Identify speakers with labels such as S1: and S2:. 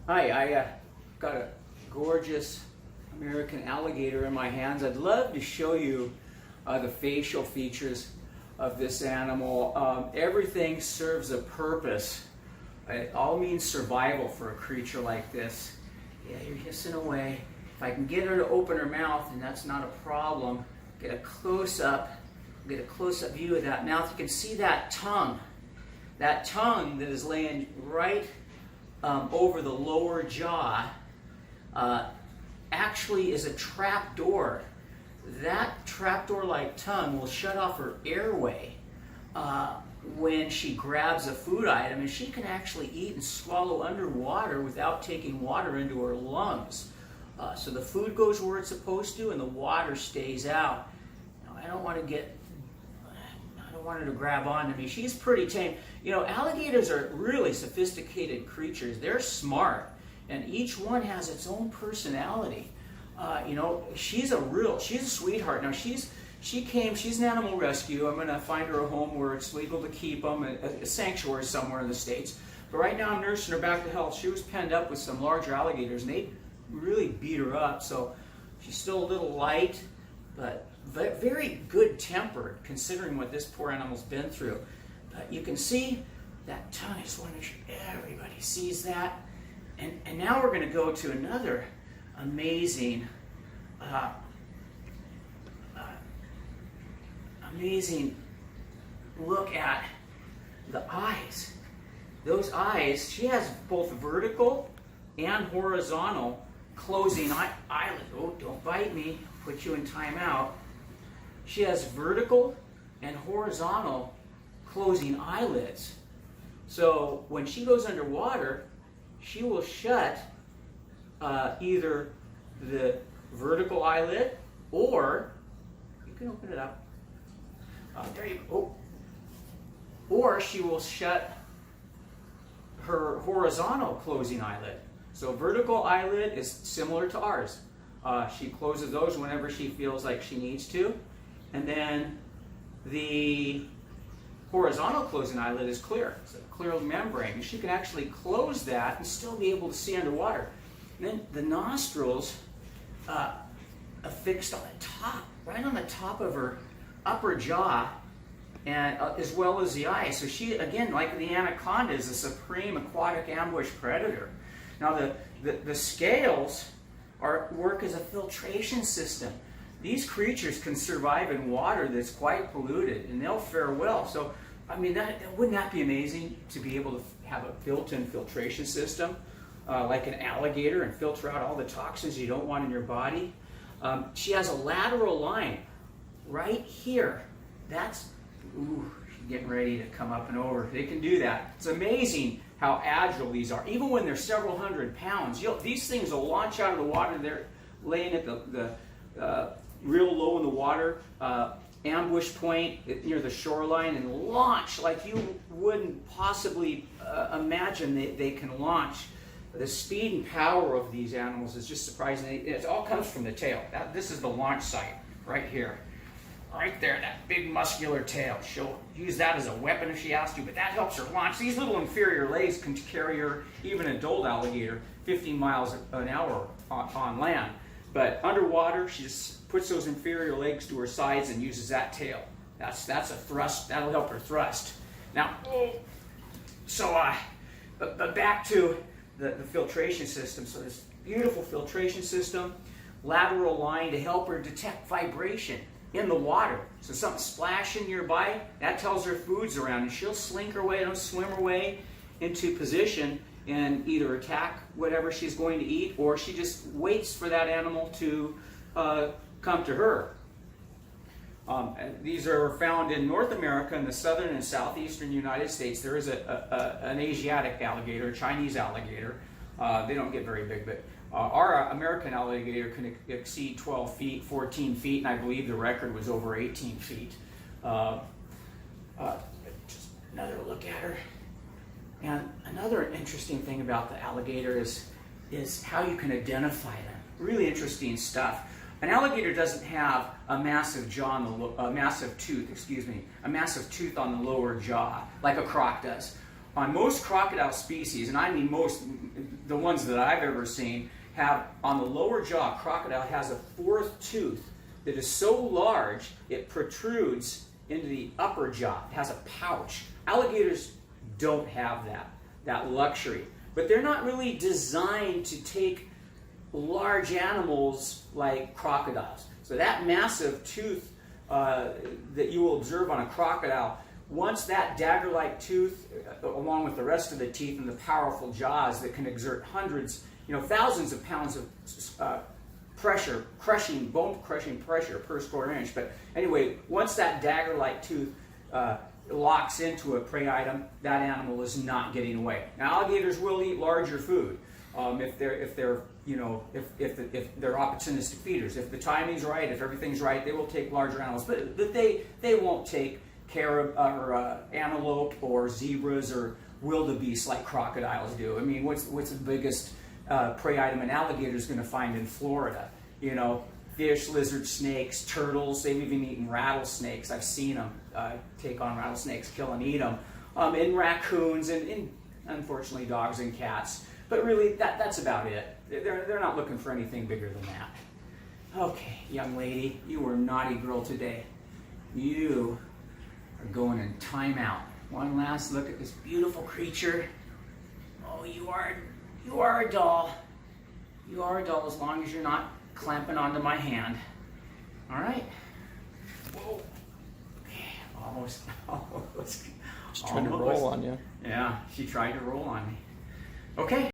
S1: Hi, I got a gorgeous American alligator in my hands. I'd love to show you the facial features of this animal. Everything serves a purpose. It all means survival for a creature like this. Yeah, you're hissing away. If I can get her to open her mouth, and that's not a problem, get a close-up view of that mouth. You can see that tongue that is laying right over the lower jaw actually is a trap door. That trapdoor-like tongue will shut off her airway when she grabs a food item, and she can actually eat and swallow underwater without taking water into her lungs. So the food goes where it's supposed to, and the water stays out. Now, I don't want her to grab onto me. She's pretty tame. You know, alligators are really sophisticated creatures. They're smart, and each one has its own personality. You know, she's a sweetheart. Now she's an animal rescue. I'm going to find her a home where it's legal to keep them, a sanctuary somewhere in the States. But right now I'm nursing her back to health. She was penned up with some larger alligators, and they really beat her up. So she's still a little light, but very good-tempered, considering what this poor animal's been through. But you can see that tongue. I just want to make sure everybody sees that. And now we're going to go to another amazing look at the eyes. Those eyes, she has both vertical and horizontal closing eyelids. Oh, don't bite me. Put you in timeout. She has vertical and horizontal closing eyelids. So when she goes underwater, she will shut either the vertical eyelid, or you can open it up. There you go. Or she will shut her horizontal closing eyelid. So vertical eyelid is similar to ours. She closes those whenever she feels like she needs to. And then the horizontal closing eyelid is clear. It's a clear membrane. And she can actually close that and still be able to see underwater. And then the nostrils affixed on the top, right on the top of her upper jaw, and as well as the eyes. So she, again, like the anaconda, is a supreme aquatic ambush predator. Now the scales work as a filtration system. These creatures can survive in water that's quite polluted, and they'll fare well. So, I mean, wouldn't that be amazing to be able to have a built-in filtration system like an alligator and filter out all the toxins you don't want in your body? She has a lateral line right here. She's getting ready to come up and over. They can do that. It's amazing how agile these are. Even when they're several hundred pounds, these things will launch out of the water. They're laying at the real low in the water, ambush point near the shoreline, and launch like you wouldn't possibly imagine they can launch. The speed and power of these animals is just surprising. It all comes from the tail. This is the launch site right here. Right there, that big muscular tail. She'll use that as a weapon if she has to, but that helps her launch. These little inferior legs can carry her, even an adult alligator, 15 miles an hour on land. But underwater, she just puts those inferior legs to her sides and uses that tail. That's a thrust. That'll help her thrust. Now, but back to the filtration system. So this beautiful filtration system, lateral line to help her detect vibration in the water. So something splashing nearby, that tells her food's around, and she'll slink her way, swim her way into position and either attack whatever she's going to eat, or she just waits for that animal to come to her. These are found in North America, in the southern and southeastern United States. There is an Asiatic alligator, a Chinese alligator. They don't get very big, but our American alligator can exceed 12 feet, 14 feet, and I believe the record was over 18 feet. Just another look at her. And another interesting thing about the alligator is how you can identify them. Really interesting stuff. An alligator doesn't have a massive tooth on the lower jaw like a croc does. on most crocodile species, and I mean most, the ones that I've ever seen, have on the lower jaw, crocodile has a fourth tooth that is so large it protrudes into the upper jaw. It has a pouch. Alligators don't have that luxury. But they're not really designed to take large animals like crocodiles. So that massive tooth that you will observe on a crocodile, once that dagger-like tooth, along with the rest of the teeth and the powerful jaws that can exert hundreds, thousands of pounds of pressure, bone-crushing pressure per square inch. But anyway, once that dagger-like tooth locks into a prey item, that animal is not getting away. Now, alligators will eat larger food if they're opportunistic feeders. If the timing's right, if everything's right, they will take larger animals. But they won't take antelope or zebras or wildebeest like crocodiles do. I mean, what's the biggest prey item an alligator is going to find in Florida? Fish, lizards, snakes, turtles. They've even eaten rattlesnakes. I've seen them take on rattlesnakes, kill and eat them. And raccoons, and unfortunately dogs and cats. But really, that's about it. They're not looking for anything bigger than that. Okay, young lady, you were a naughty girl today. You are going in timeout. One last look at this beautiful creature. Oh, you are a doll. You are a doll as long as you're not clamping onto my hand. All right. Whoa. Okay, almost.
S2: She's trying to roll on you.
S1: Yeah, she tried to roll on me. Okay.